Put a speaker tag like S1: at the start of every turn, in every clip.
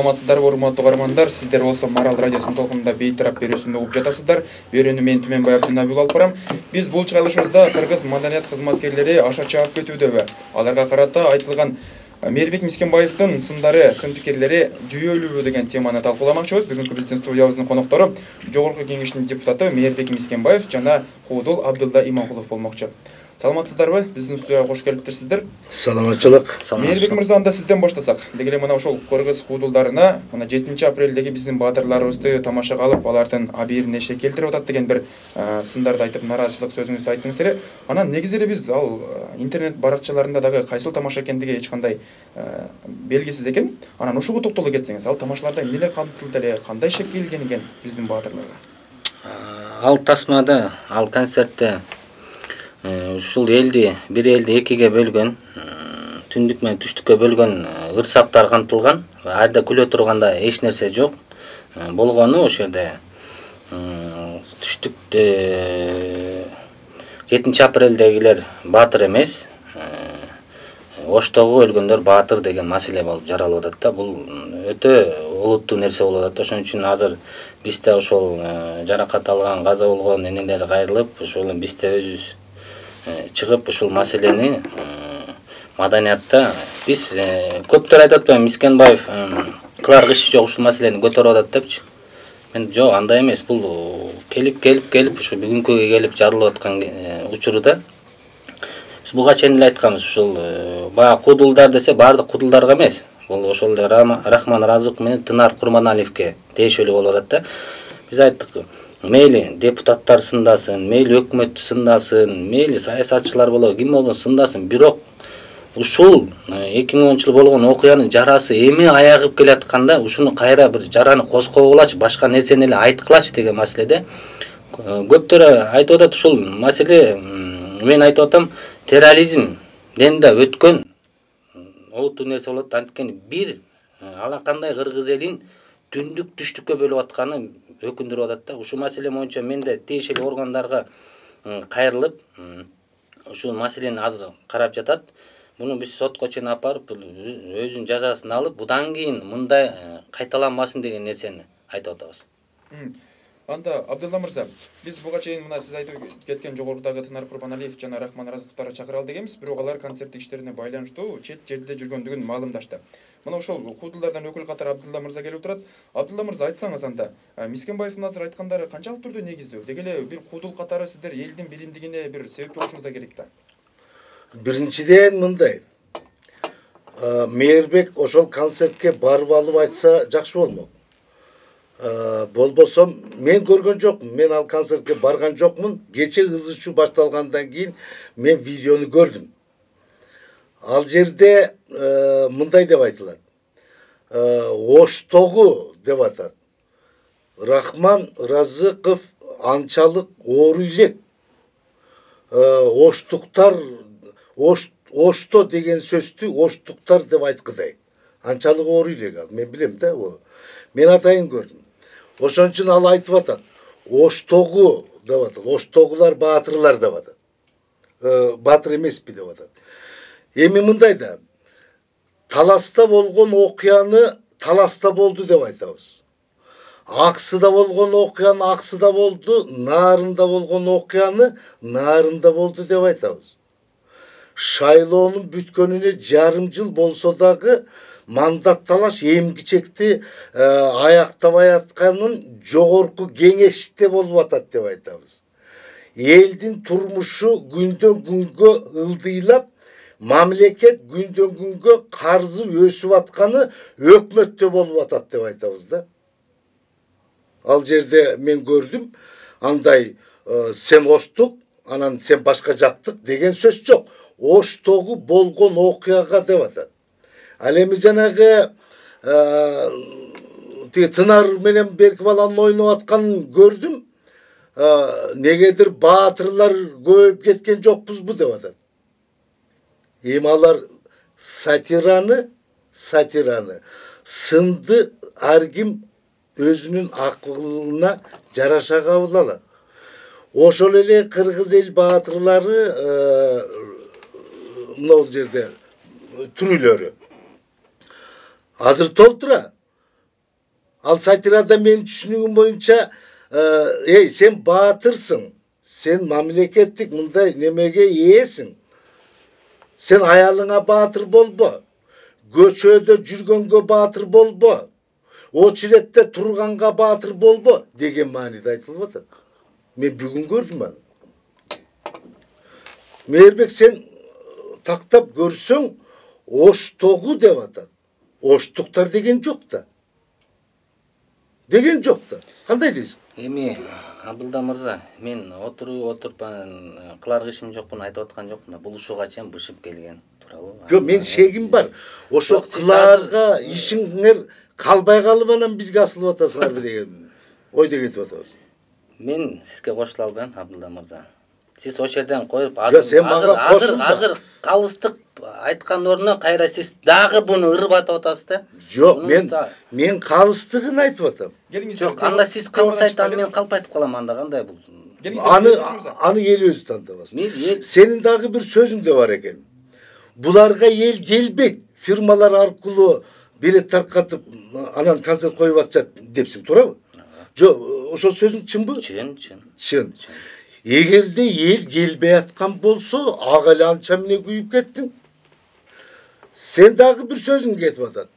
S1: Саламатсыздарбы урматтуу угармандар, сиздер болсо Марал радиосунун толкунунда бейтарап берүүсүндө угуп жатасыздар. Берүүнү мен Түменбай Абдунабил алып барам. Биз бул чыгарылышыбызда кыргыз маданият кызматкерлери аша чаап кетүүдөбү, аларга карата айтылган Мээрбек Мискенбаевдин сындары, сын пикирлери жүйөлүүбү деген теманы талкууламакчыбыз. Бүгүнкү биздин студиябыздын коноктору Жогорку Кеңештин депутаты Мээрбек Мискенбаев жана Куудул Абдулла Иманкулов болмокчу. Саламатсыздарбы? Биздин студияга кош келиптирсиздер.
S2: Саламатчылык.
S1: Мээрбек мырза, анда сизден баштасак. Дегеле мына ошол кыргыз куудулдарына мына 7-апрелдеги биздин баатырларыбызды тамашага алып, алардын абийирин эшикке келтирип атат деген бир сындарды айтып, нараазычылык сөзүңүздү айттыңыз эле. Анан негизи эле биз ал интернет баракчаларында дагы кайсыл тамаша экендиги эч кандай белгисиз экен. Анан ушуга токтоло кетсеңиз, ал тамашаларда эмнелер камтылды эле, кандай шек келген экен биздин баатырларга?
S2: Ал тасмада, ал концертте ушул элди, бир элди экиге бөлгөн, түндүк менен түштүккө бөлгөн ырсаптар камтылган. Айда күлө турганда эч нерсе жок. Болгону ошол жерде түштүктө 7-апрелдегилер баатыр эмес, Оштогу өлгөндөр баатыр деген маселе болуп жаралып атат да. Бул өтө олуттуу нерсе болуп атат. Ошон үчүн азыр бизде ошол жаракат алган, каза болгон энелер кайрылып, ошол бизде өзүбүз чыгып ушул маселени маданиятта биз көптөр айтып атпайбы, Мискенбаев кылар иши жок ушул маселени көтөрүп атат депчи. Мен жок, андай эмес. Бул келип ушу бүгүнкүгө келип жарылып аткан учурда биз буга чейин эле айтканбыз, ушул баягы куудулдар десе баардык куудулдарга эмес. Бул ошол Рахман Разук менен Тынар Курманалиевке тиешелүү болуп атат да. Биз айттык, мейли депутаттар сындасын, мейли өкмөт сындасын, мейли саясатчылар болобу, ким болбосун сындасын, бирок ушул 2010 жыл болгон окуянын жарасы эми аягып келатканда ушуну кайра бир жараны козгогулачы, башка нерсени эле айткылачы деген маселеде көптөр айтып атат. Ушул маселе, мен айтып атам, терроризмден да өткөн олуттуу нерсе болот. Анткени бир алакандай кыргыз элин түндүк түштүккө бөлүп атканы өкүндүрүп атат да. Ушул маселе боюнча менде тиешелүү органдарга кайрылып, ушул маселени азыр карап жатат. Буну биз сотко чейин апарып, өзүнүн жазасын алып, будан кийин мындай кайталанбасын деген нерсени айтып атабыз.
S1: Анда Абдулла мырза, биз буга чейин мына сиз айтып кеткен жогорудагы Тынар Курманалиев жана Рахман Разыктарды чакыралы дегенбиз, бирок алар концерт иштерине байланыштуу чет жерде жүргөндүгүн маалымдашты. Мына ошол куудулдардан өкүл катары Абдулла мырза келип турат. Абдулла мырза, айтсаңыз анда, Мискенбаевдин азыр айткандары канчалык түрдө негиздүү? Дегеле бир куудул катары сиздер элдин биримдигине бир себепчи болушуңуз да керек да.
S2: Биринчиден мындай, Мээрбек ошол концертке барып алып айтса жакшы болмок. Болбосо мен көргөн жокмун, мен ал концертке барган жокмун. Кече ыз ичүү башталгандан кийин мен видеону көрдүм. Ал жерде мындай деп айтылат. Оштогу деп атат. Рахман Разыков анчалык оору элек. Оштуктар, Ошто деген сөздү оштуктар деп айткыдай. Анчалык оору элек ал. Мен билем да, мен атайын көрдүм. Ошон үчүн ал айтып атат. Оштогу деп атат. Оштогулар баатырлар деп атат. Баатыр эмеспи деп атат. Эми мындай да, Таласта болгон окуяны Таласта болду деп айтабыз. Аксыда болгон окуяны Аксыда болду, Наарында болгон окуяны Наарында болду деп айтабыз. Шайлоонун бүткөнүнө жарым жыл болсо дагы мандат талаш эмгичекти аяктабай атканын жогорку кеңеште болуп атат деп айтабыз. Элдин турмушу күндөн күнгө ылдыйлап, мамлекет күндөн күнгө карзы өсүп атканы өкмөттө болуп атат деп айтабыз да. Ал жерде мен көрдүм, андай сен оштук, анан сен башка жактык деген сөз жок. Оштогу болгон окуяга деп атат. Ал эми жанагы Тынар менен Берки баланын ойноп атканын көрдүм. Негедир баатырлар көбөйүп кеткен жокпузбу деп атат. Эми алар сатираны сынды ар ким өзүнүн акылына жараша кабыл алат. Ошол эле кыргыз эл баатырлары мына жерде түрүлөрү азыр толтура
S3: Ал сатирада менин түшүнүгүм боюнча сен баатырсың. Sen mamleketlik mınday nemege yesin. Sen ayalına batır bolbo. Göçöde жүргөнгө batır bolbo. Очередте турганга batır bolbo деген маанide айтылып атат. Мен бүгүн көрдүм аны. Мээрбек сен тактап көрсөң оштогу деп атат. Оштуктар деген жок да. Деген жок да. Кандай дейсиң?
S2: Эми Абдылда мырза, мен отуруп кылар ишим жокмун, айтып аткан жокмун. Булушууга чейин бышып келген, туурабы?
S3: Жок, мен шегим бар. Ошо кыларга ишиңер калбай калып анан бизге асылып атасыңарбы деген ойдо кетип атабыз.
S2: Мен сизге кошула албайм, Абдылда мырза. Сиз ошол жерден коюп, азыр калыстык айткан ордуна кайра сиз дагы буну ырбатып атасыз да.
S3: Жок, мен калыстыгын айтып атам.
S2: Жок, анда сиз калыс айткан, мен калп айтып калам, анда кандай бул?
S3: Аны эл өзү тандабасын. Сенин дагы бир сөзүң да бар экен. Буларга эл келбейт, фирмалар аркылуу билет таркатып, анан концерт коюп атышат депсиң, туурабы? Жок, ошол сөзүң чынбы? Чын. Эгерде эл келбей аткан болсо, ага эле анча эмне күйүп кеттиң. Сен дагы бир сөзүң кетип атат.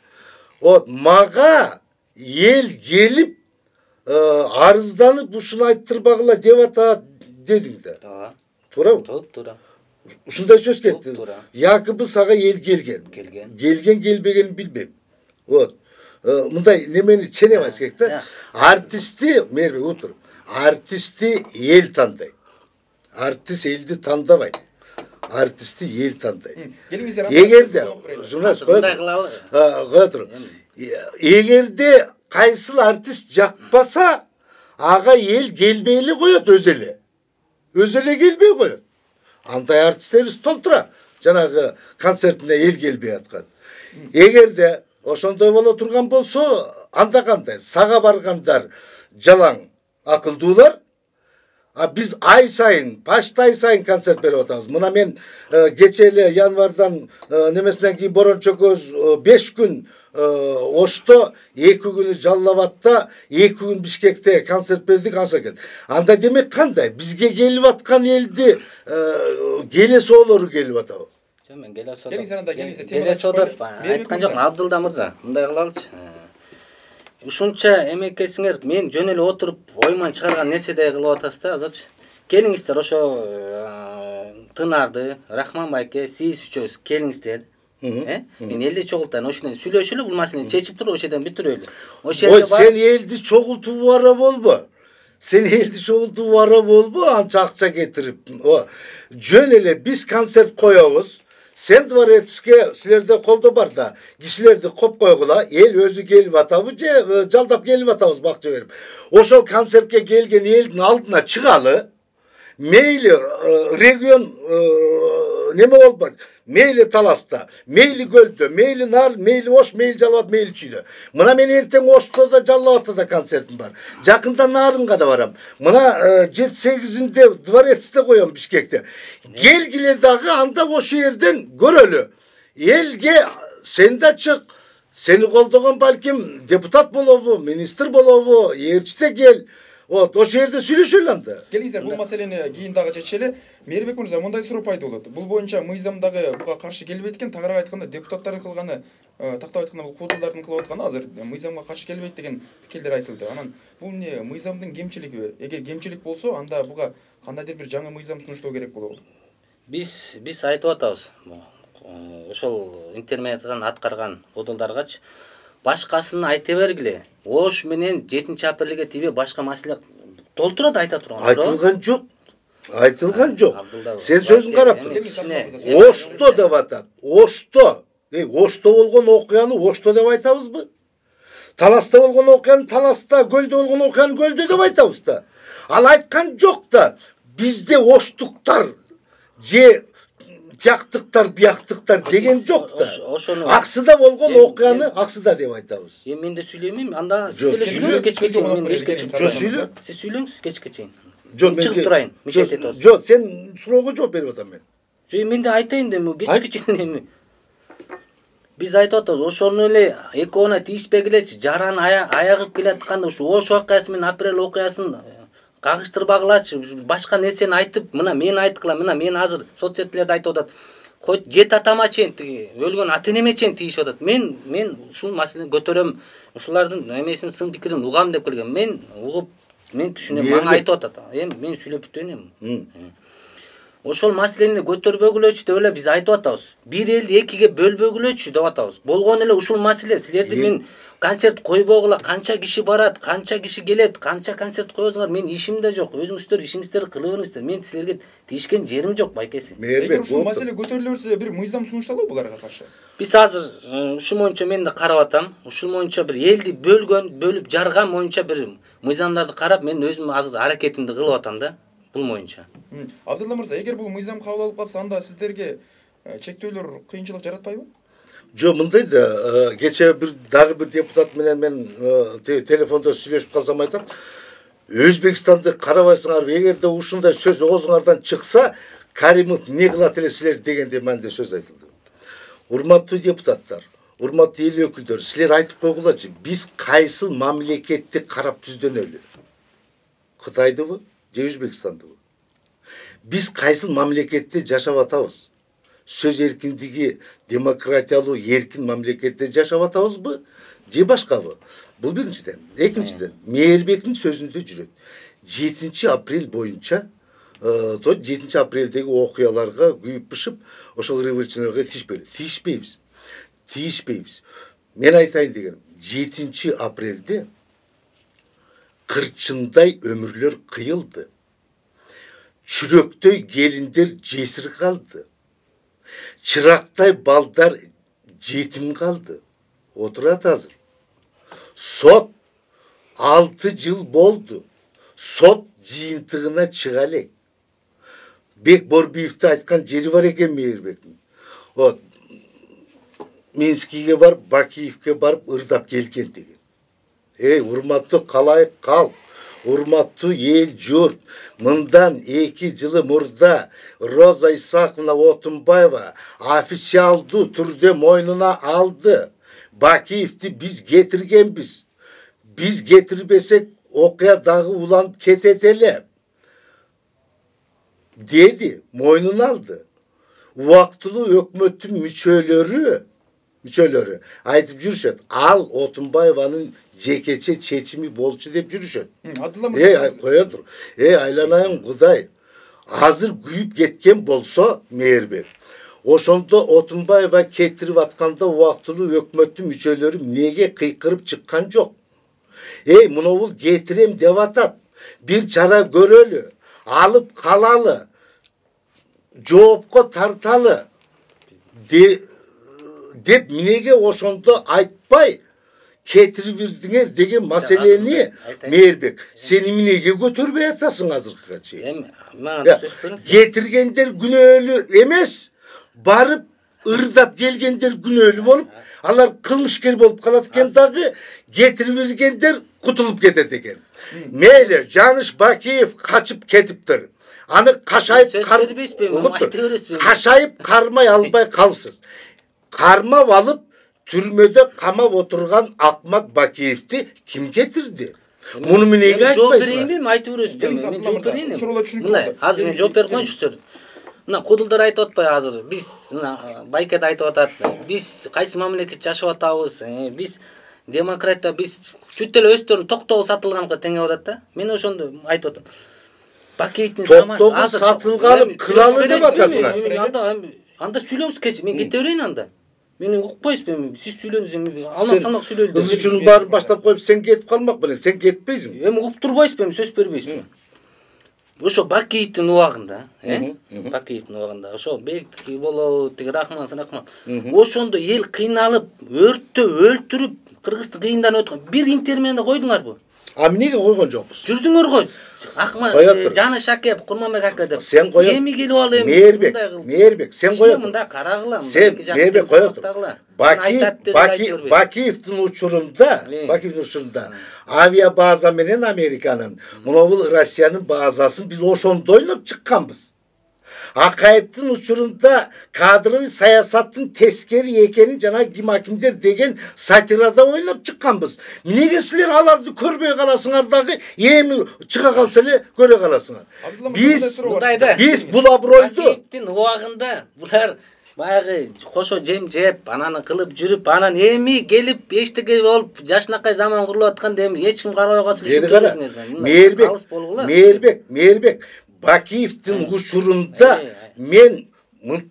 S3: Мага эл келип арызданып ушуну айттырбагыла деп атат дедиң да. Туурабы?
S2: Туура.
S3: Ушундай сөз кетти. Якыбы сага эл келген. Келген келбегенин билбейм. Мындай немени ченеп айтыш керек да. Артистти, Мээрбек отур. Артистти эл тандайт. Артист элди тандабайт. Артистти эл тандайт. Эгерде журналист коётур. Эгерде кайсыл артист жакпаса, ага эл келбей эле коет өзү эле. Өзү эле келбей коет. Андай артисттерибиз толтура. Жанагы концертине эл келбей аткан. Эгерде ошондой боло турган болсо, анда кандай? Сага баргандар жалаң акылдуулар. Биз ай сайын, почти ай сайын концерт берип атабыз. Мына мен кече эле январдан немесинен кийин Борончо көз 5 күн Ошто, 2 күнү Жалал Абадта, 2 күн Бишкекте концерт бердик, анша экен. Анда демек кандай? Бизге келип аткан элди келесоолору келип атабы?
S2: Жок, мен келесоодор айткан жокмун, Абдылда мырза. Мындай кылалычы. Ушунча эмекесиңер, мен жөн эле отуруп ойман чыгарган нерседей кылып атасыз да, азырчы. Келиңиздер ошо Тынарды, Рахман байке, сиз үчөөбүз келиңиздер. Мен элди чогултайын, ошондон сүйлөшөлү, бул маселени чечип туруп, ошол жерден бүтүрөлү.
S3: Ой, сен элди чогултуп бара болбо. Сен элди чогултуп бара болбо, анча акча кетирип. Жөн эле биз концерт коебуз. Сен дворецке силерде колдо бар да, кишилерди коп койгула, эл өзү келип атабы же жалдап келип атабыз бакча берип. Ошол концертке келген элдин алдына чыгалы, мейли регион неме болбойт, мейли Таласта, мейли Көлдө, мейли Нар, мейли Ош, мейли Жалал Абад, мейли Чүйдө. Мына мен эртең Оштода, Жалал Абадта да концертим бар. Жакында Нарынга да барам. Мына 7-8-inde дворецте коем Бишкекте. Келгиле дагы анда ошо жерден көрөлү. Элге сен да чык. Сени колдогон балким депутат болобу, министр болобу, ээрчите кел. Ошо жерде сүйлөшөлү анда.
S1: Келиңиздер, бул маселени кийин дагы чечели. Мээрбек мырза, мындай суроо пайда болот. Бул боюнча мыйзамдагы буга каршы келбейт экен, тагыраак айтканда депутаттардын кылганы, тактап айтканда бул куудулдардын кылып атканы азыр мыйзамга каршы келбейт деген пикирлер айтылды. Анан бул эмне, мыйзамдын кемчилиги? Эгер кемчилик болсо, анда буга кандайдыр бир жаңы мыйзам сунуштоо керек болобу?
S2: Биз айтып атабыз. Ошол интернеттен аткарган куудулдаргачы башкасын айта бергиле. Ош менен 7-апрелге тийбей башка маселе толтура да айта турган.
S3: Айтылган жок. Айтылган жок. Сен сөзүн карап тур. Ошто деп атат. Ошто. Ошто болгон окуяны Ошто деп айтабызбы? Таласта болгон окуяны Таласта, Көлдө болгон окуяны Көлдө деп айтабыз да. Ал айткан жок да. Бизде оштуктар же тияктыктар, бияктыктар деген жок да. Аксыда болгон окуяны Аксыда деп айтабыз.
S2: Мен де сүйлөймүн, анда сиз эле сүйлөңүз кечке чейин, мен кечке чейин.
S3: Жок, сүйлө.
S2: Сиз сүйлөңүз кечке чейин.
S3: Жок,
S2: мен чыгып турайын, мишет этип атасыз.
S3: Жок, сен суроого жооп берип атам мен.
S2: Жок, мен да айтайын деми, кечке чейин эми. Биз айтып атабыз, ошону эле экөөнө тийишпегилечи, жараны аягып келатканда ушу Ош окуясы менен апрель окуясын кагыштырбагылачы, башка нерсени айтып, мына мен айткыла, мына мен азыр соц сеттерде айтып атат. Кой жет атама чейин тиги өлгөн ата энеме чейин тийишип атат. Мен ушул маселени көтөрөм, ушулардын эмесин, сын пикирин угам деп келген. Мен угуп, мен түшүнөм, мага айтып атат. Эми мен сүйлөп бүтөйүн эми. Ошол маселени көтөрбөгүлөчү деп эле биз айтып атабыз. Бир элди экиге бөлбөгүлөчү деп атабыз. Болгон эле ушул маселе. Силерди мен концерт койбогула, канча киши барат, канча киши келет, канча концерт коесуңар, мен ишим да жок. Өзүңүздөр ишиңиздерди кыла бериңиздер. Мен силерге тийишкен жерим жок, байкеси.
S1: Эгер ушул маселе көтөрүлө берсе, бир мыйзам сунушталабы буларга каршы?
S2: Биз азыр ушул боюнча мен да карап атам. Ушул боюнча бир элди бөлүп жарган боюнча бир мыйзамдарды карап, мен өзүм азыр аракетимди кылып атам да. Бул боюнча.
S1: Абдулла мырза, эгер бул мыйзам кабыл алып калса, анда сиздерге чектөөлөр кыйынчылык жаратпайбы?
S3: Жо, мындай да, кече дагы бир депутат менен мен телефондо сүйлөшүп калсам айтат, Өзбекстанды карабайсыңар, эгерде ушундай сөз оозуңардан чыкса, Каримов эмне кылат эле силер дегенде менде сөз айтылды. Урматтуу депутаттар, урматтуу эл өкүлдөрү, силер айтып койгулачы, биз кайсыл мамлекетти карап түздөнөлү? Кытайдыбы же Өзбекстандыбы? Биз кайсыл мамлекетте жашап атабыз? Сөз эркиндиги, демократиялуу, эркин мамлекетте жашап атабызбы же башкабы? Бул биринчиден. Экинчиден, Мээрбектин сөзүндө жүрөт. 7 апрель боюнча, 7 апрелдеги окуяларга күйүп-бышып, ошол революционерге тийишпейбиз. Мен айтайын деген, 7 апрелде кырчындай өмүрлөр кыйылды. Чүрөктөй келиндер жесир калды. Чырактай балдар жетим калды. Отурат азыр. Сот 6 жыл болду. Сот жыйынтыгына чыга элек. Бек Борбиевди айткан жери бар экен Мээрбектин. Вот Минскиге барып, Бакиевке барып ырдап келген деген. Урматтуу калайык калк, урматтуу эл журт, мындан 2 жылы мурда Роза Исаковна Отунбаева официалдуу түрдө мойнуна алды. Бакиевди биз кетиргенбиз. Биз кетирбесек окуя дагы уланып кетет эле. Деди, мойнуна алды. Убактылуу өкмөттүн мүчөлөрү айтып жүрүшөт. Ал Отунбаеванын жекече чечими болчу деп жүрүшөт. Кое тур. Айланайын Кудай. Азыр күйүп кеткен болсо Мээрбек. Ошондо Отунбаева кетирип атканда убактылуу өкмөттүн мүчөлөрү эмнеге кыйкырып чыккан жок? Муну бул кетирем деп атат. Бир чара көрөлү. Алып калалы. Жоопко тарталы. Деп эмнеге ошондо айтпай кетирип бирдиңер деген маселени Мээрбек, сен эмнеге көтөрбөй атасың азыркыга чейин? Кетиргендер күнөөлүү эмес, барып ырдап келгендер күнөөлүү болуп, алар кылмышкер болуп калат экен дагы, кетирип биргендер кутулуп кетет экен. Мейли, Жаныш Бакиев качып кетиптир. Аны кашайып кармай албай калсыз. Кармап алып, түрмөдө камап отурган Акмат Бакиевди ким кетирди? Муну эмнеге айтпайсыңар? Жооп берейинби? Айтып бересизби? Мен жооп берейин. Мына, азыр мен жооп берип коюнчу. Мына кудулдар айтып атпай азыр. Биз мына Байке да айтып атат. Биз кайсы мамлекетте жашап атабыз? Биз демократия, биз чүт эле өздөрүнүн токтогу сатылганга теңеп атат да. Мен ошондо айтып атам. Бакиевдин токтогу сатылганы кылалы деп атасыңар.
S2: Анда сүйлөңүз кечи, мен кете берейин анда. Мени укпайсызбы? Сиз сүйлөдүңүз, алма-салмак сүйлөдү.
S3: Кыз үчүн баарын баштап коюп, сен кетип калмак белең, сен кетпейсиң.
S2: Эми угуп турбайсызбы, сөз бербейсизби? Ошо Бакиевдин убагында, Бакиевдин убагында, ошо Бек болобу, тиги Рахман. Ошондо эл кыйналып, өрттө өлтүрүп, Кыргызды кыйындан өткөн. Бир интервьюну койдуңарбы?
S3: Эмнеге койгон жокпуз?
S2: Жүрдүңөр го. Акмат, Жаныш аке, Курманбек аке деп.
S3: Сен коё.
S2: Эми келип ал эми.
S3: Мээрбек, сен коё.
S2: Мында карагыла.
S3: Сен Мээрбек коё. Бакиевдин учурунда, авиабаза менен Американын, муну бул Россиянын базасын биз ошондо ойлоп чыкканбыз. Акаевдин учурунда кадровый саясаттын тескери экенин жана ким акимдер деген сатирада ойлоп чыкканбыз. Эмнеге силер аларды көрбөй каласыңар дагы, эми чыга калса эле көрө каласыңар. Биз бул абройду
S2: Акиевдин убагында булар баягы кошо жем жеп, ананы кылып жүрүп, анан эми келип эчтеке болуп жашынакай заман курулуп атканда эми эч ким карабай калса
S3: Мээрбек Бакиевдин учурунда мен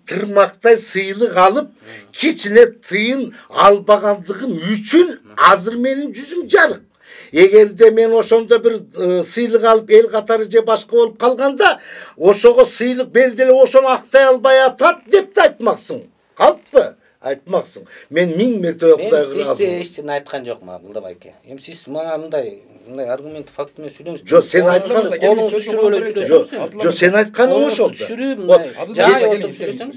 S3: тырмактай сыйлык алып, кичине тыйын албагандыгым үчүн азыр менин жүзүм жарык. Эгерде мен ошондо бир сыйлык алып эл катары же башка болуп калганда, ошого сыйлык берди эле ошону актай албай атат деп да айтмаксың. Калппы? Айтмаксың. Мен 1000 мертебе Кудайга
S2: разы. Мен эч нерсе айткан жокмун, Абдулла байке. Эми сиз мага мындай аргумент факт менен сүйлөңүз.
S3: Жок, сен айткан Жок, сен айтканың ошол.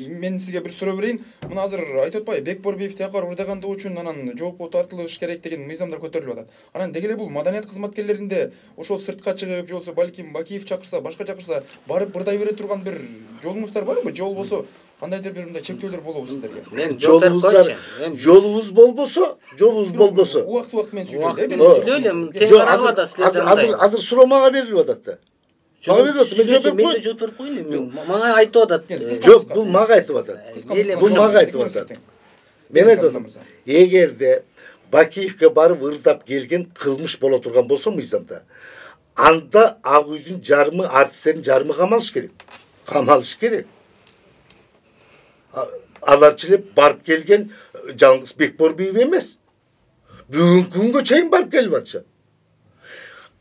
S1: Мен сизге бир суроо берейин. Мына азыр айтып атпайбы, Бекборбиев тиякар ырдагандыгы үчүн анан жоопко тартылыш керек деген мыйзамдар көтөрүлүп атат. Анан деги эле бул маданият кызматкерлеринде ошол сыртка чыгып, же болбосо балким Бакиев чакырса, башка чакырса, барып ырдай бере турган бир жолуңуздар барбы? Же болбосо кандайдыр бир мындай чектөөлөр болобу сиздерге?
S3: Жолубуз болбосо,
S1: Убакыт менен
S3: сүйлөйлүм. Азыр суроо мага берилип атат да. Мага берип атат, мен жооп берип
S2: коеюн. Мага айтып атат.
S3: Жок, бул мага айтып атат. Мен айтып атам. Эгерде Бакиевке барып ырдап келген кылмыш боло турган болсо мыйзамда, анда Ак үйдүн жарымы, артисттердин жарымы камалыш керек. Аларчылеп барып келген жалгыз Бекборбиев эмес. Бүгүнкү күнгө чейин барып келип атышат.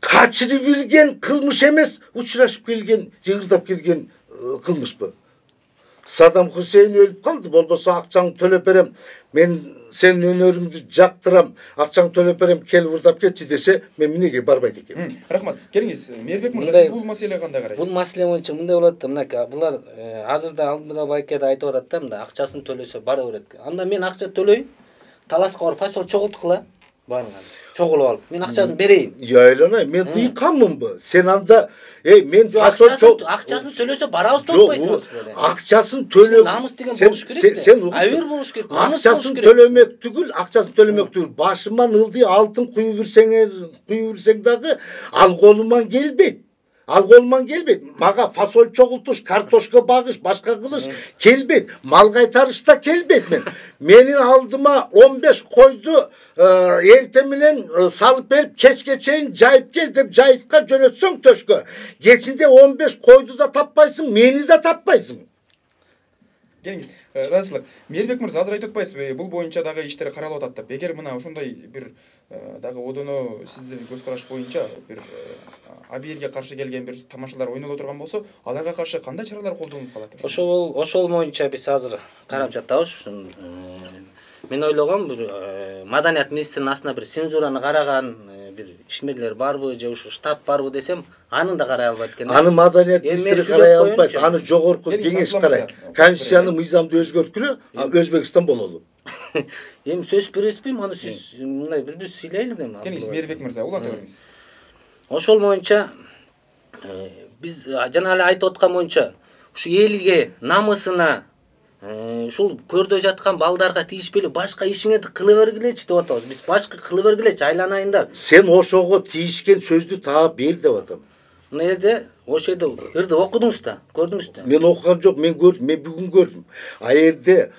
S3: Качырып билген кылмыш эмес, учурашып келген, жыгырдап келген кылмышпы. Садам Хусейн өлүп калды, болбосо акчаңды төлөп берем, мен сенин өнөрүңдү жактырам, акчаңды төлөп берем, келип ырдап кетчи десе, мен эмнеге барбайт экенмин.
S1: Рахмат. Келиңиз, Мээрбек мырза, сиз бул маселеге кандай карайсыз?
S2: Бул маселе боюнча мындай болот да, мына булар азырда Алдымбек байке да айтып атат да, мында акчасын төлөсө бара берет. Анда мен акча төлөйм, таласка барып фасол чогулткыла, баарыңар. Чогулуп алып, мен акчасын берейин.
S3: Яйлана, мен тыйканмынбы? Сен анда, мен фасол
S2: акчасын төлөсө барабыз деп атпайсыңбы?
S3: Акчасын төлөп,
S2: намыс деген болуш керек.
S3: Сен
S2: айыр болуш керек.
S3: Акчасын төлөмөк түгүл, башыман ылдый алтын куюп берсең дагы ал колуман келбейт. Мага фасол чогултуш, картошка багыш, башка кылыш келбейт. Мал кайтарыш да келбейт мен. Менин алдыма 15 койду эртең менен салып берип, кечке чейин жайып кел деп жайытка жөнөтсөң төшкө. Кечинде 15 койду да таппайсың, мени да таппайсың.
S1: Келиңиз, ыраазычылык. Мээрбек мырза, азыр айтып атпайсызбы, бул боюнча дагы иштер каралып атат деп. Эгер мына ошондой бир дагы одоно сиздин көз караш боюнча бир абийирге каршы келген бир тамашалар ойноло турган болсо, аларга каршы кандай чаралар колдонулуп калат?
S2: Ошол боюнча биз азыр карап жатабыз. Мен ойлогом, бир маданият министринин астына бир цензураны караган бир ишмерлер барбы, же ушу штат барбы десем, анын да карай албайт экен.
S3: Аны маданият министри карай албайт, аны жогорку кеңеш карайт. Конституцияны мыйзамды өзгөрткүлө, Өзбекстан бололу.
S2: Эми сөз бересизби? Аны сиз мындай бир сүйлөйлү дем.
S1: Келиңиз, Мээрбек мырза, уланта бериңиз.
S2: Ошол боюнча биз жана эле айтып аткан боюнча, ушу элге, намысына, ушул көрдө жаткан балдарга тийишпей башка ишиңерди кыла бергилечи деп атабыз. Биз башка кыла бергилечи, айланайындар.
S3: Сен ошого тийишкен сөздү таап бер деп атам.
S2: Мына жерде ошо жерде ырды окудуңуз да, көрдүңүз да.
S3: Мен окуган жок, мен көрдүм, мен бүгүн көрдүм. А жерде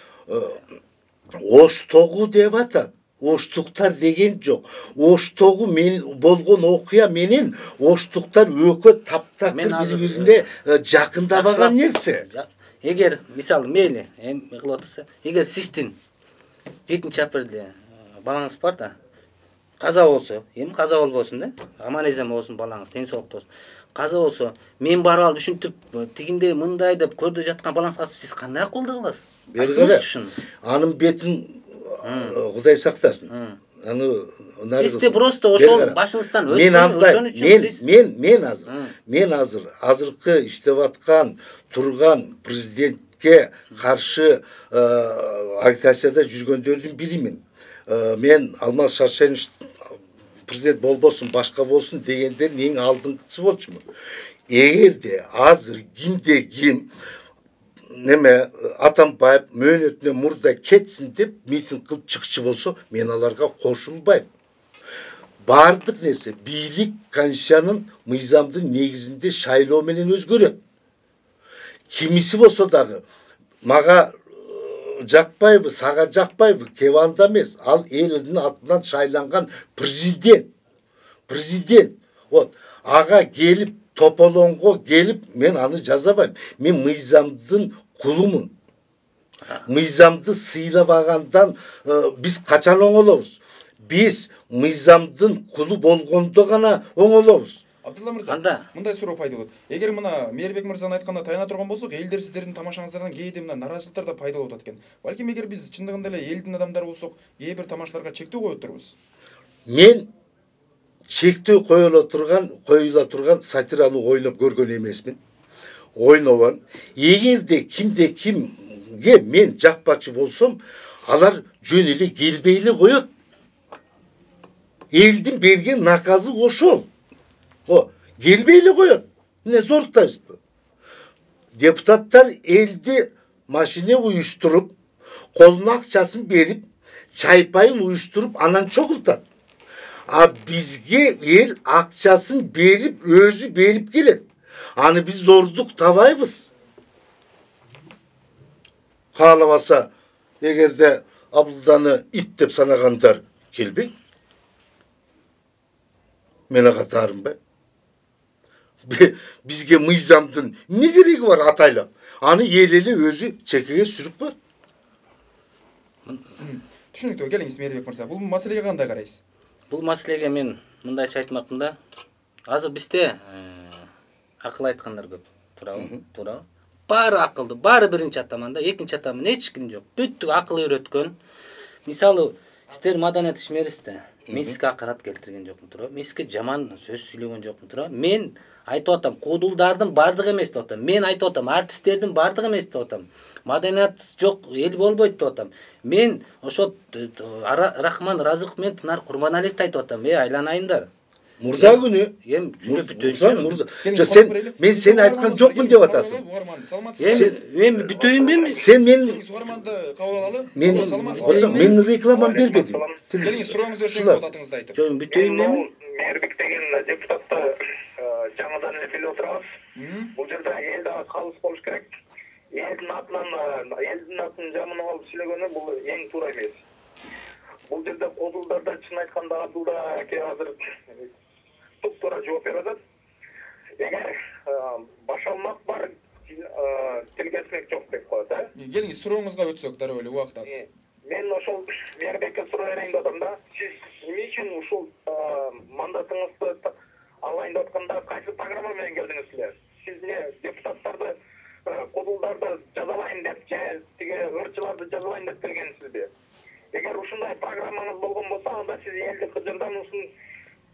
S3: оштогу деп атат. Оштуктар деген жок. Оштогу мен болгон окуя менен оштуктар өкө таптакыр бири-бирине жакындабаган нерсе.
S2: Эгер мисалы мейли эми кылып атса, эгер сиздин 7-апрелде балаңыз бар да, каза болсо, эми каза болбосун да, аман-эсен болсун балаңыз, тенчсиздик болсун. Каза болсо, мен барып алып ушинтип тигинде мындай деп көрдө жаткан балаңызга сиз кандай колдоо кыласыз?
S3: Бергиле. Анын бетин Кудай сактасын. Аны
S2: сизде просто ошол башыңыздан
S3: мен азыркы иштеп аткан турган президентке каршы агитацияда жүргөндөрдүн биримин. Мен Алмаз Шаршенович президент болбосун, башка болсун дегендердин эң алдыңкысы болчумун. Эгерде азыр кимде ким неме Атамбаев мөөнөтүнө мурда кетсин деп митинг кылып чыкчы болсо, мен аларга кошулбайм. Бардык нерсе бийлик Конституциянын мыйзамдын негизинде шайлоо менен өзгөрөт. Кимиси болсо дагы мага жакпайбы, сага жакпайбы, кебанда эмес. Ал элдин атынан шайланган президент. Вот, ага келип тополонго келип мен аны жазабайм. Мен мыйзамдын кулумун. Мыйзамды сыйлабагандан биз качан оңолобуз? Биз мыйзамдын кулу болгондо гана оңолобуз.
S1: Абдулла мырза, мындай суроо пайда болот. Эгер мына Мээрбек мырзанын айтканына таяна турган болсок, элдер сиздердин тамашаңыздардан кээде мына наразылыктар да пайда болот экен. Балким эгер биз чындыгында эле элдин адамдары болсок, кээ бир тамашаларга чектөө коюп турбуз.
S3: Мен чектөө коюла турган сатираны ойноп көргөн эмесмин. Ойнобон. Эгерде кимге мен жакпачы болсом, алар жөн эле келбей эле коет. Элдин берген наказы ошол. Келбей эле коет. Не зоруктайбызбы? Депутаттар элди машине уюштуруп, колуна акчасын берип, чайпайын уюштуруп, анан чогултат. А бизге эл акчасын берип, өзү берип келет. Аны биз зордук табайбыз. Каалабаса, эгерде Абдулланы ит деп санагандар келбей. Мен катарымбы? Бизге мыйзамдын не кереги бар атайлап? Аны эл эле өзү чекеге сүрүп коет.
S1: Түшүнүктүү, келиңиз Мээрбек мырза. Бул маселеге кандай карайсыз?
S2: Бул маселеге мен мындайча айтмакмын да. Азыр бизде акыл айткандар көп. Туурабы? Баары акылдуу, баары биринчи атаман да, экинчи атаман эч ким жок. Бүттүк акыл үйрөткөн. Мисалы, сиздер маданият ишмерисиз. Мен сизге акырат келтирген жокмун, туурабы? Мен сизге жаман сөз сүйлөгөн жокмун, туурабы? Мен айтып атам, кудулдардын бардыгы эмес деп атам. Мен айтып атам, артисттердин бардыгы эмес деп атам. Маданият жок, эл болбойт деп атам. Мен ошо Рахман Разыков менен Тынар Курманалиевди айтып атам. Айланайындар.
S3: Мурда күнү. Мен сени айткан жокмун деп атасың.
S2: Мен бүтөйүнбү?
S3: Сен мен
S1: Угарманды кабыл алалы.
S3: Мен рекламам бербедим.
S1: Келиңиз, сурооңузду берсеңиз депутатыңызды айтып.
S2: Жөн бүтөйүнбү?
S4: Мээрбек деген депутатты жаңадан эле билип отурабыз. Бул жерде эл дагы калыс болуш керек. Элдин атын жаман алып сүйлөгөнү бул эң туура эмес. Бул жерде кодулдарда чын айтканда Абдулла аке азыр туп-туура жооп берип атат. Эгер башалмак бар, тилгесмек жок деп коет,
S1: Келиңиз, сурооңузга өтсөк дароо эле убакыт аз.
S4: Мен ошол Мээрбекке суроо берейин деп атам да. Сиз эмне үчүн ушул мандатыңызды алайын деп атканда кайсы программа менен келдиңиз эле? Сиз эмне депутаттарды кодулдарды жазалайын деп, же тиги ырчыларды жазалайын деп келгенсизби? Эгер ушундай программаңыз болгон болсо, анда сиз элди кыжырдануусун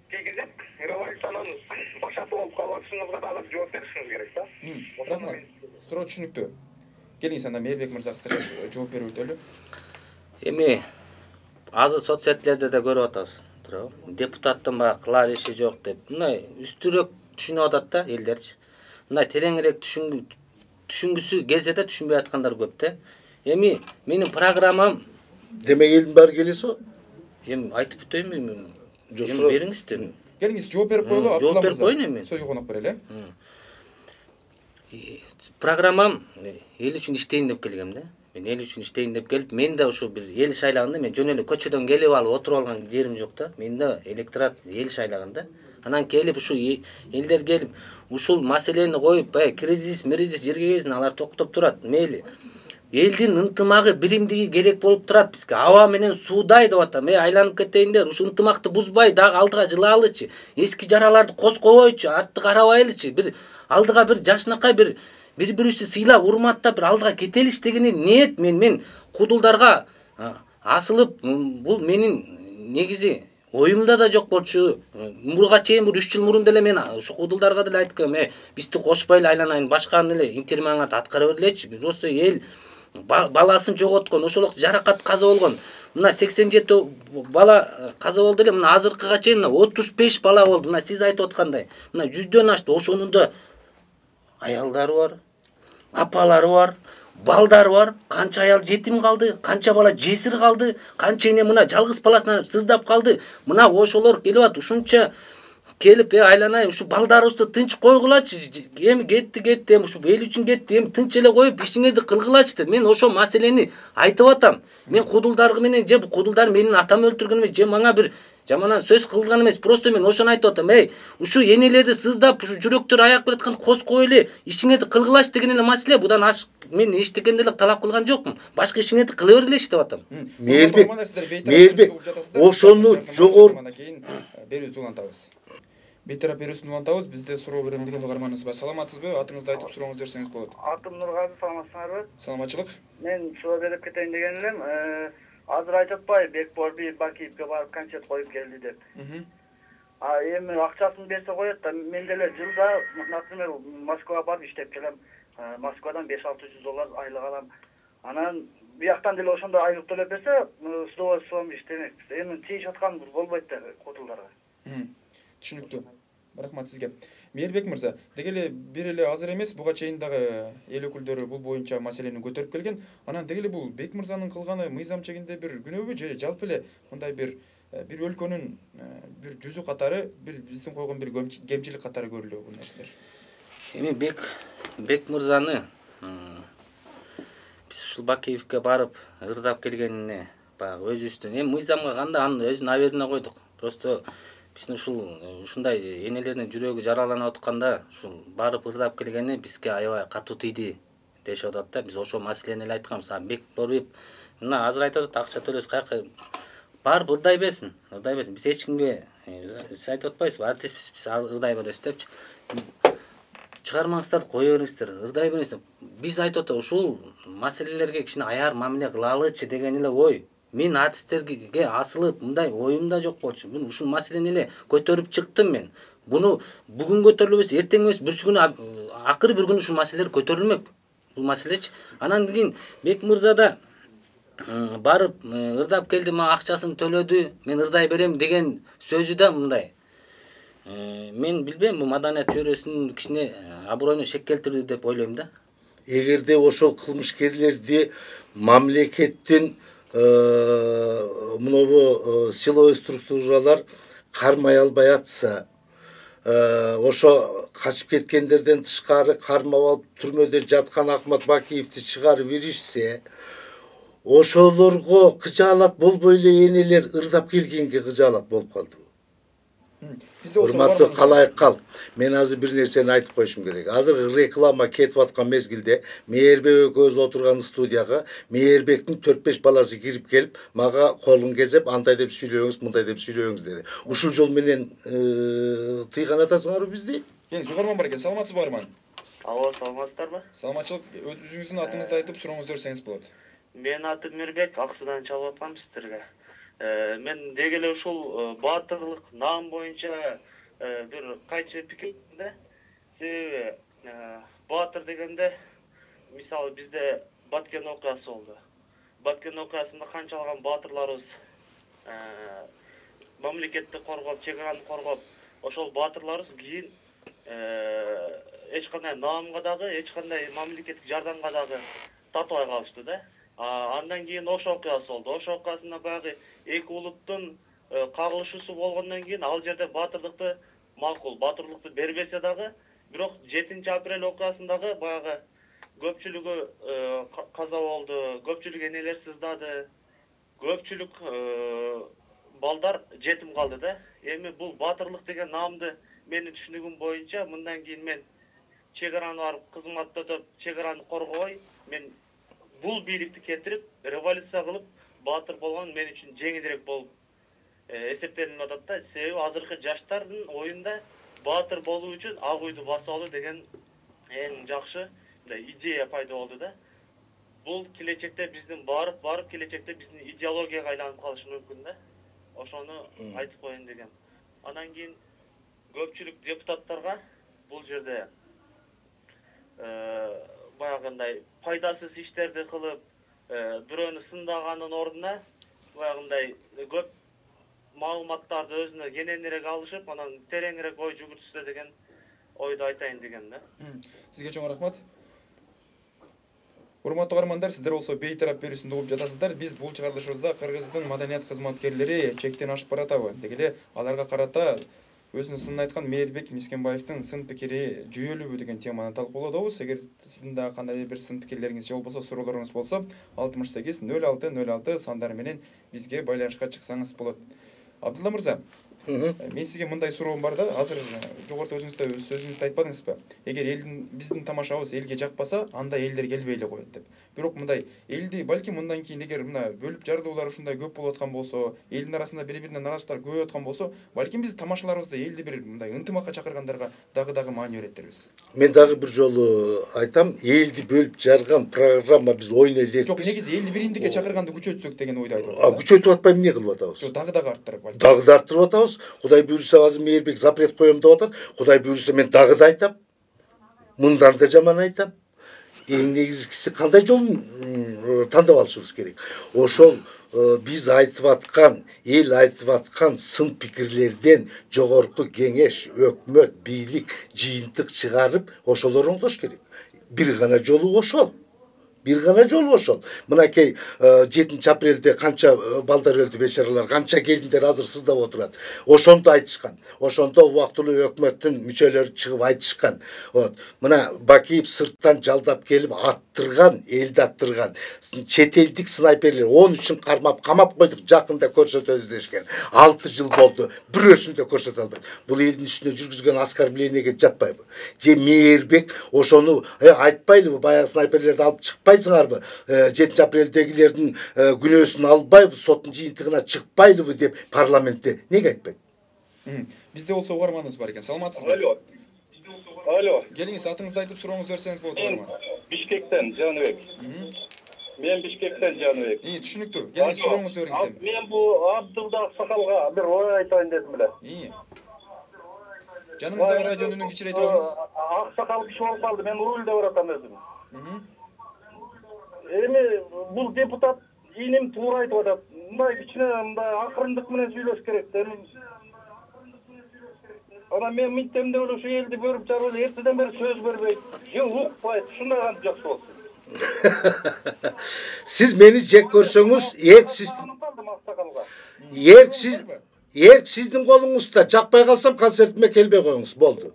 S4: тийгизип, революциянын башаты болуп калышыңызга дагы жооп беришиңиз керек да.
S1: Рахмат. Суроо түшүнүктүү. Келиңиз, анда Мээрбек мырза кыскача жооп берип өтөлү.
S2: Эми азыр соцсетлерде да көрүп атабыз, туурабы? Депутаттын баягы кылар иши жок деп. Мындай үстүрөөк түшүнүп атат да элдерчи. Мындай тереңирээк түшүнгүсү келсе да түшүнбөй аткандар көп да. Эми менин программам
S3: демек элдин баары келесо?
S2: Эми айтып бүтөйүнбү мен? Эми бериңизди.
S1: Келиңиз, жооп берип коелу, Абдулла мырза.
S2: Жооп берип коеюн эми.
S1: Сөзгө коноп берели.
S2: Программам эл үчүн иштейин деп келгем да. Мен эл үчүн иштейин деп келип, мен да ушу бир эл шайлаганда мен жөн эле көчөдөн келип алып отуруп алган жерим жок да. Мен да электорат эл шайлаган да. Анан келип ушу элдер келип ушул маселени коюп, кризис, жерге келсин, алар токтоп турат. Мейли. Элдин ынтымагы, биримдиги керек болуп турат бизге. Аба менен суудай деп атам. Айланып кетейиндер, ушу ынтымакты бузбай, дагы алдыга жылалычы. Эски жараларды коскобойчу, артты карабайлычы. Бир алдыга бир жашынакай бири-бирибизди сыйлап, урматтап, бир алдыга кетелич деген ниет мен кудулдарга асылып, бул менин негизи оюмда да жок болчу. Мурга чейин 3 жыл мурун деле мен ошо кудулдарга деле айткам, бизди кошпой эле айланайын, башканы эле интермаңарды аткара берлечи. Просто эл баласын жоготкон, ошол жаракат каза болгон. Мына 87 бала каза болду эле, мына азыркыга чейин 35 бала болду. Мына сиз айтып аткандай, мына 100дөн ашты. Ошонун да аялдары бар, апалары бар. балдары бар, канча аял жетим калды, канча бала жесир калды, канча эне мына жалгыз баласынан сыздап калды. Мына ошолор келип атып ушунча келип айланай ушу балдарыбызды тынч койгулачы. Эми кетти, эми ушу эл үчүн кетти, эми тынч эле коюп ишиңерди кылгылачы деп мен ошо маселени айтып атам. Мен кудулдар менен же кудулдар менин атам өлтүргөн эмес, же мага бир жаман сөз кылган эмес, просто мен ошону айтып атам. Ушу энелерди сыздап, ушу жүрөктөр аяк бераткан коской эле ишиңерди кылгылачы деген эле маселе. Будан мен эчтекенди эле талап кылган жокмун. Башка ишиңерди кыла бергилечи деп атам.
S3: Мээрбек, ошону жогору
S1: берүүбүздү улантабыз. Бейтарап берүүсүн улантабыз. Бизде суроо берем деген угарманыбыз бар. Саламатсызбы? Атыңызды айтып сурооңузду берсеңиз болот.
S4: Атым Нургазы, саламатсыңарбы?
S1: Саламатчылык.
S4: Мен суроо берип кетейин деген элем. Азыр айтып атпайбы, Бекборби Бакиевге барып концерт коюп келди деп. Эми акчасын берсе коет да, мен деле жылда, например, Москвага барып иштеп келем. Москвадан 5-600 доллар айлык алам. Анан бияктан деле ошондой айлык төлөп берсе, с удовольствием иштемекпиз. Эми тийишип аткан болбойт да кудулдарга.
S1: Түшүнүктүү. Рахмат сизге. Мээрбек мырза, деги эле бир эле азыр эмес, буга чейин дагы эл өкүлдөрү бул боюнча маселени көтөрүп келген. Анан деги эле бул Бек мырзанын кылганы мыйзам чегинде бир күнөөбү же жалпы эле мындай бир өлкөнүн бир жүзү катары, бир биздин койгон бир кемчилик катары көрүлөбү бул нерселер?
S2: Эми Бек мырзаны биз ушул Бакиевге барып ырдап келгенине баягы өзүбүздүн эми мыйзамга кандай анын өзүнүн аберине койдук. Просто биздин ушундай энелердин жүрөгү жараланып атканда ушул барып ырдап келгени бизге аябай катуу тийди дешип атат да. Биз ошол маселени эле айтканбыз. Бек Борбиев мына азыр айтып атат, акча төлөсүз, каяка барып ырдай берсин. Биз эч кимге сиз айтып атпайсызбы, артистпиз, биз ырдай беребиз депчи. Чыгармаңыздарды кое бериңиздер, ырдай бериңиздер. Биз айтып атабыз, ушул маселелерге кичине аяр мамиле кылалычы деген эле ой. Мен артисттерге асылып, мындай оюм да жок болчу. Мен ушул маселени эле көтөрүп чыктым мен. Буну бүгүн көтөрүлбөс, эртең эмес, бүрсү күнү акыры бир күнү ушул маселелер көтөрүлмөк. Бул маселечи. Анан кийин Бек мырза да барып ырдап келди, мага акчасын төлөдү, мен ырдай берем деген сөзү да мындай. Мен билбейм, бул маданият чөйрөсүнүн кичине аброюна шек келтирди деп ойлойм да.
S3: Эгерде ошол кылмышкерлерди мамлекеттин мынабу силовой структуралар кармай албай атса, ошо качып кеткендерден тышкары кармап алып түрмөдө жаткан Акмат Бакиевди чыгарып иришсе, ошолорго кыжаалат болбой эле энелер ырдап келгенге кыжаалат болуп калды. Урматтуу калайык калп, мен азыр бир нерсени айтып коюшум керек. Азыр реклама кетип аткан мезгилде Мээрбек экөөбүз отурган студияга Мээрбектин 4-5 баласы кирип келип, мага колун кезеп, андай деп сүйлөңүз, мындай деп сүйлөңүз деди. Ушул жол менен тыйган атасыңарбы бизди?
S1: Угарман бар экен, саламатсызбы угарман?
S4: Алло, саламатсыздарбы?
S1: Саламатчылык. Өзүңүздүн атыңызды айтып сурооңузду берсеңиз болот.
S4: Мен атым Мирбек, Аксудан чалып аткам сиздерге. Мен деги эле ушул баатырлык наам боюнча бир кайчы пикирде. Себеби баатыр дегенде, мисалы бизде Баткен окуясы болду. Баткен окуясында канчалаган баатырларыбыз мамлекетти коргоп, чек араны коргоп, ошол баатырларыбыз кийин эч кандай наамга дагы, эч кандай мамлекеттик жардамга дагы тартыбай калышты да. Андан кийин Ош окуясы болду. Ош окуясында баягы эки улуттун кагылышуусу болгондон кийин ал жерде баатырлыкты макул, баатырлыкты бербесе дагы, бирок 7 апрель окуясындагы баягы көпчүлүгү каза болду, көпчүлүк энелер сыздады, көпчүлүк балдар жетим калды да. Эми бул баатырлык деген наамды менин түшүнүгүм боюнча мындан кийин мен чек араны барып кызматтап, чек араны коргобой, мен бул бийликти кетирип, революция кылып, баатыр болгон мен үчүн жеңилирээк болуп эсептелип атат да. Себеби азыркы жаштардын оюнда баатыр болуу үчүн ак үйдү басып алуу деген эң жакшы идея пайда болду да. Бул келечекте биздин барып келечекте биздин идеологияга айланып калышы мүмкүн да. Ошону айтып коеюн дегем. Анан кийин көпчүлүк депутаттарга бул жерде баягындай пайдасыз иштерди кылып, бирөөнү сындаганын ордуна баягындай көп маалыматтарды өзүнө кененирээк алышып, анан тереңирээк ой жүгүртсө деген ойду айтайын дегем да.
S1: Сизге чоң рахмат. Урматтуу каармандар, сиздер болсо бейтарап берүүсүндө угуп жатасыздар. Биз бул чыгарылышыбызда Кыргыздын маданият кызматкерлери чектен ашып баратабы? Деги эле аларга карата өзүнүн сынын айткан Мээрбек Мискенбаевдин сын пикири жүйөлүүбү деген теманы талкуулоодобуз. Эгер сиздин дагы кандай бир сын пикирлериңиз же болбосо суроолоруңуз болсо 68 06 06 сандары менен бизге байланышка чыксаңыз болот. Абдулла мырза, мен сизге мындай суроом бар да, азыр жогоруда өзүңүз да өз сөзүңүздү айтпадыңызбы? Эгер биздин тамашабыз элге жакпаса, анда элдер келбей эле коет деп. Бирок мындай элди балким мындан кийин эгер мына бөлүп жарылуулар ушундай көп болуп аткан болсо, элдин арасында бири-бирине наразычылыктар көбөйүп аткан болсо, балким биз тамашаларыбызда элди бир мындай ынтымакка чакыргандарга дагы маани береттербиз.
S3: Мен дагы бир жолу айтам, элди бөлүп жарган программа биз ойной элекпиз.
S1: Жок, негизи элди бириндикке чакырганды күчөтсөк деген ойду айтып атам.
S3: Күчөтүп атпай эмне кылып атабыз?
S1: Жок, дагы арттырып балким.
S3: Дагы арттырып атабыз. Кудай буйруса азыр Мээрбек запрет коем деп атат. Кудай буйруса мен дагы да айтам. Мындан да жаман айтам. Эң негизгиси кандай жолун тандап алышыбыз керек. Ошол биз айтып аткан, эл айтып аткан сын пикирлерден жогорку кеңеш, өкмөт, бийлик жыйынтык чыгарып, ошолор оңдош керек. Бир гана жолу ошол. Бир гана жолу ошол. Мынакей 7 апрелде канча балдар өлдү, бечаралар, канча келиндер азыр сыздап отурат. Ошондо айтышкан. Ошондо убактылуу өкмөттүн мүчөлөрү чыгып айтышкан. Мына Бакиев сырттан жалдап келип аттырган, элди аттырган. Чет элдик снайперлер 13 кармап камап койдук, жакында көрсөтөбүз дешкен. 6 жыл болду. Бирөөсүн да көрсөтө албайт. Бул элдин үстүнө жүргүзгөн оскорблениеге жатпайбы? Же Мээрбек ошону айтпайлыбы, баягы снайперлерди алып чыкпайсыңарбы? 7 апрелдегилердин күнөөсүн албайбы, соттун жыйынтыгына чыкпайлыбы деп парламентте неге айтпайт?
S1: Бизде болсо угарманыбыз бар экен. Саламатсызбы?
S4: Алло.
S1: Келиңиз, атыңызды айтып сурооңузду берсеңиз болот, угарман.
S4: Бишкектен Жаныбек. Мен Бишкектен Жаныбек.
S1: Түшүнүктүү. Келиңиз, сурооңузду бериңиз.
S4: Мен бу Абдулда Аксакалга бир ой айтайын дедим эле.
S1: Жаныңыздагы радионун үнүн кичирейтип алыңыз.
S4: Аксакал киши болуп калды. Мен рулде баратам өзүм. Эми бул депутат иним туура айтып атат. Мындай кичине мындай акырындык менен сүйлөш керек. Ана мен мынтем деп эле ушу элди бөлүп жарып эртеден бери сөз бербейт. Же укпайт. Ушундай гана жакшы болсун.
S3: Siz meni jek görsöңүз, sizdin kolunuzda jakpay kalsam konsertime kelbey koyuңuz, boldu.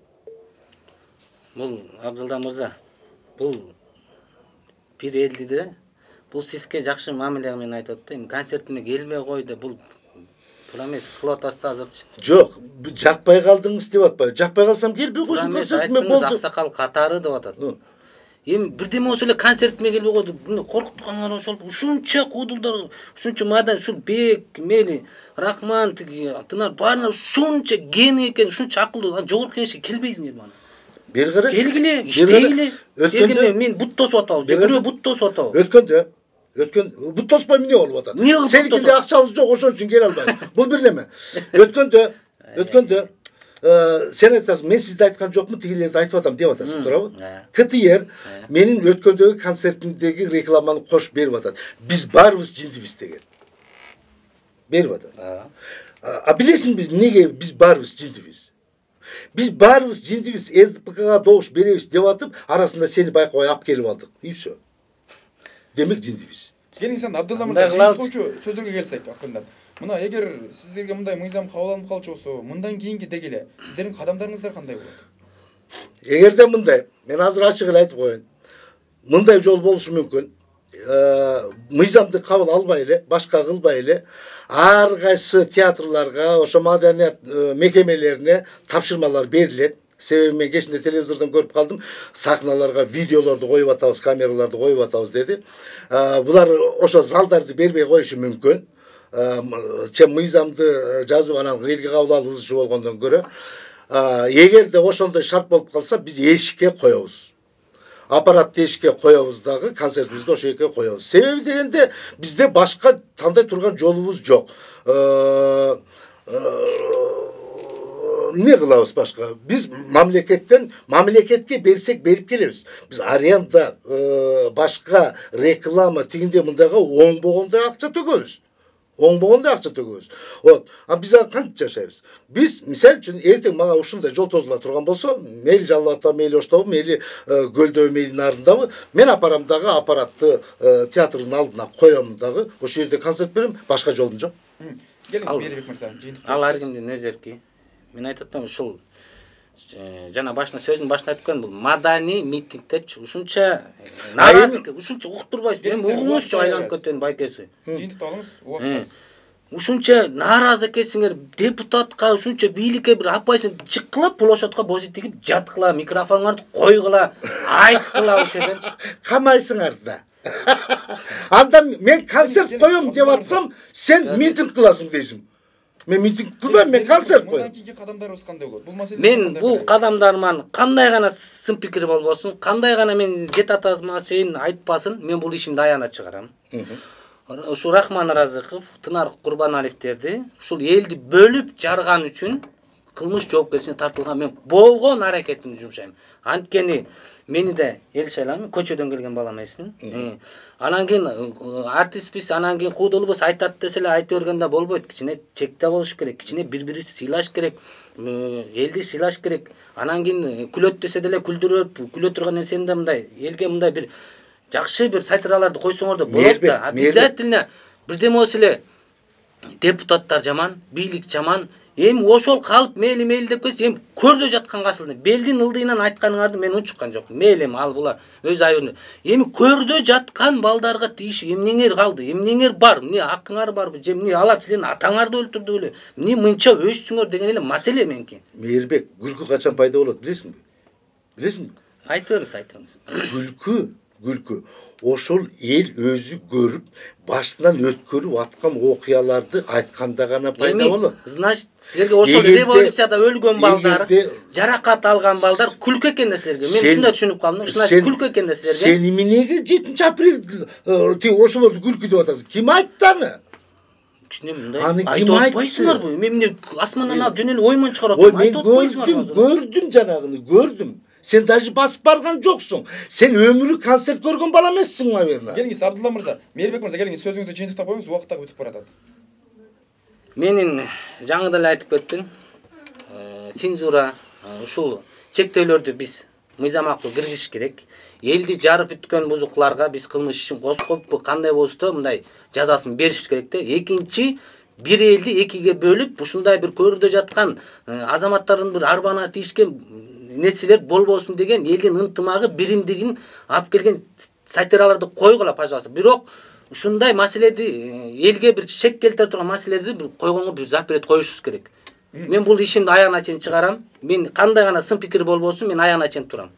S2: Бул Абдулла мырза, бул бир элди да, бул сизге жакшы мамиле менен айтып атты. Концертиме келбей койду, бул туура эмес, кылып атасыз азырчы.
S3: Жок, жакпай калдыңыз деп атпайбы? Жакпай калсам келбей койсун концертиме, болду.
S2: Аксакал катары деп атат. Эми бирдеме болсо эле концертиме келбей койду. Коркуткандар ошол ушунча куудулдар, ушунча мадан, ушул Бек, Мели, Рахман, тынар баарына ушунча гений экен, ушунча акылдуу, жогорку кеңешке келбейсиңерби аны?
S3: Бир кара.
S2: Келгиле, иштегиле. Келгиле, мен бут тосуп атабы, бирөө бут тосуп атабы.
S3: Өткөн бут тоспой эмне болуп атат? Сеникинде акчабыз жок, ошон үчүн келе албайм. Бул бир неме. Өткөндө sen айтасың, мен сизди айткан жокмун, тигилерди айтып атам деп атасың, туурабы? КТР менин өткөндөгү концертимдеги рекламаны кош берип атат. Биз баарыбыз жиндибиз деген. Берип атат. А билесиңби неге биз баарыбыз жиндибиз? Биз баарыбыз жиндибиз, СДПКга добуш беребиз деп атып, арасында сени байкабай алып келип алдык. И все. Демек жиндибиз.
S1: Келиңиз, Абдулла мырза, сөздөргө келсек акырындан. Мына эгер сиздерге мындай мыйзам кабыл алынып калчу болсо, мындан кийинки деги эле сиздердин кадамдарыңыздар кандай болот?
S3: Эгерде мындай, мен азыр ачык эле айтып коеюн. Мындай жол болушу мүмкүн. Мыйзамды кабыл албай эле, башка кылбай эле, ар кайсы театрларга, ошо маданият мекемелерине тапшырмалар берилет. Себеби мен кечинде телевизордон көрүп калдым, сахналарга видеолорду коюп атабыз, камераларды коюп атабыз деди. Булар ошо залдарды бербей коюшу мүмкүн. Мыйзамды жазып анан элге кабыл алуучу болгондон көрө, эгерде ошондой шарт болуп калса, биз эшикке коебуз. Аппаратты эшикке коебуз дагы, концертибизди ошол жерге коебуз. Себеби дегенде бизде башка тандай турган жолубуз жок. Не кылабыз башка? Биз мамлекетке берсек берип келебиз. Биз аренда, башка реклама тигинде мындайга оңбогондой акча төгөбүз. Оңбогондой акча төгөбүз. Вот. Биз кантип жашайбыз? Биз мисал үчүн эртең мага ушундай жол тозула турган болсо, мейли Жалал Абадта, мейли Оштобу, мейли Көлдөбү, мейли Нарындабы, мен апарам дагы аппаратты театрдын алдына коем дагы, ошол жерде концерт берем, башка жолум жок.
S1: Келиңиз Мээрбек мырза.
S2: Ал ар кимдин өз эрки. Мен айтып атам, ушул жана сөзүн башында айткан бул маданий митингдерчи ушунча нааразы, ушунча уктурбайсыз. Мен угуңузчу айланып кеткен байкеси.
S1: Жыйынтыкты алыңыз, убактыңыз.
S2: Ушунча нааразы экенсиңер, депутатка, ушунча бийликке бир апайсың чыккыла, площадка боз тигип жаткыла, микрофоңарды койгула, айткыла ошол жерден.
S3: Камайсыңар да. Анда мен концерт коем деп атсам, сен митинг кыласың дейсиң. Мен митинг кылбайм, мен концерт коем.
S1: Мындан кийинки кадамдарыбыз кандай болот? Бул маселе
S2: Мен бул кадамдарыман кандай гана сын пикир болбосун, кандай гана мен жет атасыма чейин айтпасын, мен бул ишимди аягына чыгарам. Ушу Рахман Разыков, Тынар Курбаналиевтерди ушул элди бөлүп жарган үчүн кылмыш жоопкерчиликке тартылган мен болгон аракетимди жумшайм. Анткени мени да эл шайлам, көчөдөн келген бала эмесмин. Анан кийин артистпиз, анан кийин куудулбуз айтат десе эле айта бергенде болбойт. Кичине чекте болуш керек, кичине бири-бирин сыйлаш керек, элди сыйлаш керек. Анан кийин күлөт десе деле күлө турган нерсени да мындай элге мындай бир жакшы бир сатыраларды койсоңор да болот да. Обязательно бирдеме болсо эле депутаттар жаман, бийлик жаман. Эми ошол калып мейли деп койсо, эми көрдө жаткан касылды. Белдин ылдыйынан айтканыңарды мен унчуккан жокмун. Мейли ал булар өз айыбын. Эми көрдө жаткан балдарга тийиш эмнеңер калды? Эмнеңер бар? Эмне акыңар барбы? Же эмне алар силердин атаңарды өлтүрдү беле? Эмне мынча өчсүңөр деген эле маселе меники.
S3: Мээрбек, күлкү качан пайда болот, билесиңби? Билесиңби?
S2: Айтыңыз.
S3: Күлкү ошол эл өзү көрүп, башынан өткөрүп аткан окуяларды айтканда гана пайда болот.
S2: Значит, силерге ошол революцияда өлгөн балдар, жаракат алган балдар күлкү экен да силерге. Мен ушундай түшүнүп калдым. Значит, күлкү экен да силерге.
S3: Сен эмнеге 7-апрель ошолорду күлкү деп атасың? Ким айтты аны?
S2: Кичине мындай айтып атпайсыңарбы? Мен асмандан алып жөн эле оймон чыгарып
S3: атам. Айтып атпайсыңарбы? Көрдүм жанагыны, көрдүм. Сен даже басып барган жоксуң. Сен өмүрү концерт көргөн бала эмессиң, наверное.
S1: Келиңиз Абдулла мырза, Мээрбек мырза, келиңиз сөзүңүздү жыйынтыктап коюңуз, убакыт дагы бүтүп баратат.
S2: Менин жаңы деле айтып кеттим. Цензура, ушул чектөөлөрдү биз мыйзаматтуу киргизиш керек. Элди жарып бүткөн бузукларга биз кылмыш ишин козгоп, кандай болсо мындай жазасын бериш керек да. Экинчи, бир элди экиге бөлүп, ушундай бир көрдө жаткан азаматтардын бир арбана тийишкен нерселер болбосун деген элдин ынтымагы, биримдигин алып келген сатираларды койгула, пожалуйста. Бирок ушундай маселеди элге бир шек келтире турган маселелерди бир койгонго бир запрет коюшубуз керек. Мен бул ишимди аягына чейин чыгарам. Мен кандай гана сын пикир болбосун, мен аягына чейин турам.